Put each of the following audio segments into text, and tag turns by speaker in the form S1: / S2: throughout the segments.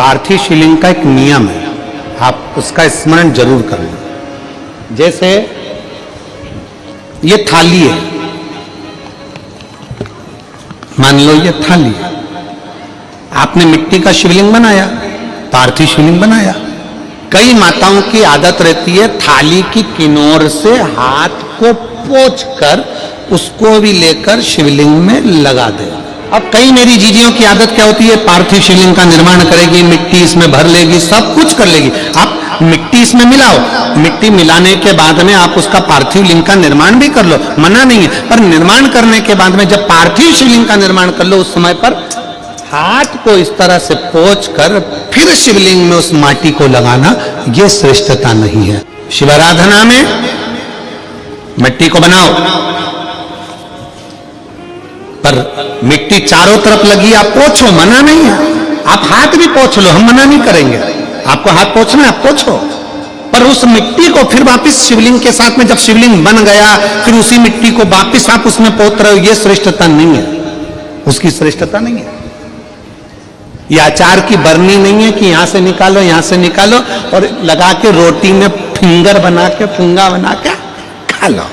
S1: पार्थिव शिवलिंग का एक नियम है, आप उसका स्मरण जरूर करना। जैसे ये थाली है, मान लो ये थाली है, आपने मिट्टी का शिवलिंग बनाया, पार्थिव शिवलिंग बनाया। कई माताओं की आदत रहती है थाली की किनार से हाथ को पोंछकर उसको भी लेकर शिवलिंग में लगा दे। अब कई मेरी जीजियों की आदत क्या होती है, पार्थिव शिवलिंग का निर्माण करेगी, मिट्टी इसमें भर लेगी, सब कुछ कर लेगी। आप मिट्टी इसमें मिलाओ, मिट्टी मिलाने के बाद में आप उसका पार्थिव लिंग का निर्माण भी कर लो, मना नहीं है। पर निर्माण करने के बाद में जब पार्थिव शिवलिंग का निर्माण कर लो, उस समय पर हाथ को इस तरह से पोंछकर फिर शिवलिंग में उस माटी को लगाना, यह श्रेष्ठता नहीं है। शिवाराधना में मिट्टी को बनाओ, पर मिट्टी चारों तरफ लगी, आप पोंछो, मना नहीं है। आप हाथ भी पोंछ लो, हम मना नहीं करेंगे। आपको हाथ पोंछना है, आप पोंछो, पर उस मिट्टी को फिर वापस शिवलिंग के साथ में, जब शिवलिंग बन गया फिर उसी मिट्टी को वापस आप उसमें पोत रहे हो, यह श्रेष्ठता नहीं है, उसकी श्रेष्ठता नहीं है। ये अचार की बरनी नहीं है कि यहां से निकालो यहां से निकालो और लगा के रोटी में फिंगर बना के, फुंगा बना के खा लो।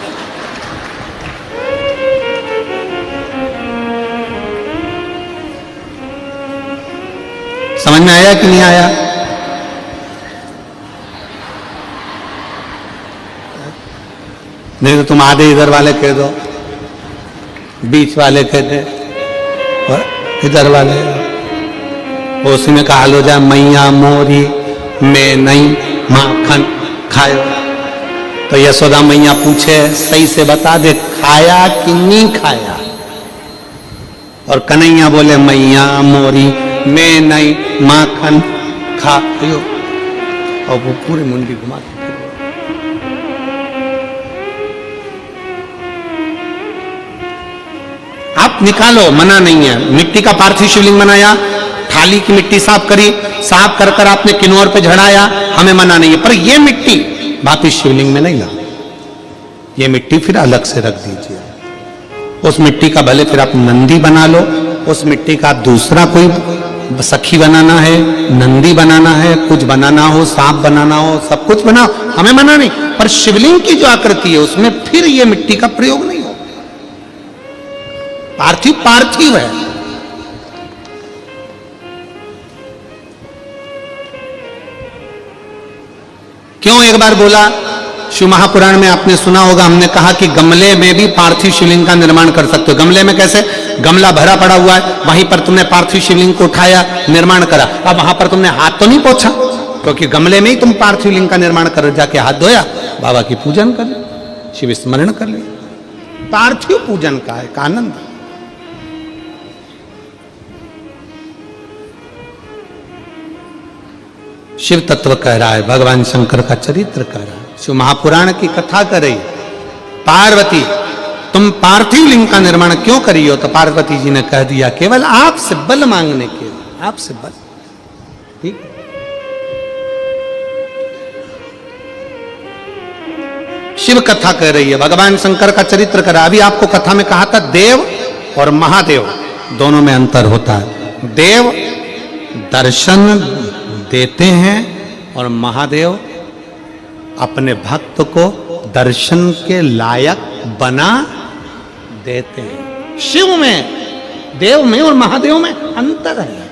S1: समझ में आया कि नहीं आया? नहीं तो तुम आधे इधर वाले कह दो, बीच वाले कह दे और इधर वाले, उसी में कहा लो जाए मैया मोरी में नहीं माखन खायो। तो यशोदा मैया पूछे सही से बता दे, खाया कि नहीं खाया? और कन्हैया बोले मैया मोरी में नहीं माखन खायो, और वो पूरी मुंडी घुमा के आप निकालो, मना नहीं है। मिट्टी का पार्थिव शिवलिंग बनाया, थाली की मिट्टी साफ करी, साफ कर कर आपने किन्नौर पे झड़ाया, हमें मना नहीं है। पर ये मिट्टी वापिस शिवलिंग में नहीं लगा, ये मिट्टी फिर अलग से रख दीजिए। उस मिट्टी का भले फिर आप नंदी बना लो, उस मिट्टी का दूसरा कोई सखी बनाना है, नंदी बनाना है, कुछ बनाना हो, सांप बनाना हो, सब कुछ बनाओ, हमें मना नहीं। पर शिवलिंग की जो आकृति है उसमें फिर ये मिट्टी का प्रयोग नहीं हो। पार्थिव पार्थिव है। क्यों एक बार बोला, शिव महापुराण में आपने सुना होगा, हमने कहा कि गमले में भी पार्थिव शिवलिंग का निर्माण कर सकते हो। गमले में कैसे? गमला भरा पड़ा हुआ है, वहीं पर तुमने पार्थिव शिवलिंग को उठाया, निर्माण करा। अब वहां पर तुमने हाथ तो नहीं पोंछा, क्योंकि गमले में ही तुम पार्थिव लिंग का निर्माण कर, जाके हाथ धोया, बाबा की पूजन कर ली, शिव स्मरण कर ली। पार्थिव पूजन का है का आनंद। शिव तत्व कह रहा है, भगवान शंकर का चरित्र कह रहा है, शिव महापुराण की कथा कर रही। पार्वती तुम पार्थिव लिंग का निर्माण क्यों करी हो? तो पार्वती जी ने कह दिया केवल आपसे बल मांगने के लिए, आपसे बल। ठीक, शिव कथा कह रही है, भगवान शंकर का चरित्र कर रहा है। अभी आपको कथा में कहा था देव और महादेव दोनों में अंतर होता है। देव दर्शन देते हैं और महादेव अपने भक्त को दर्शन के लायक बना देते हैं। शिव में, देव में और महादेव में अंतर है।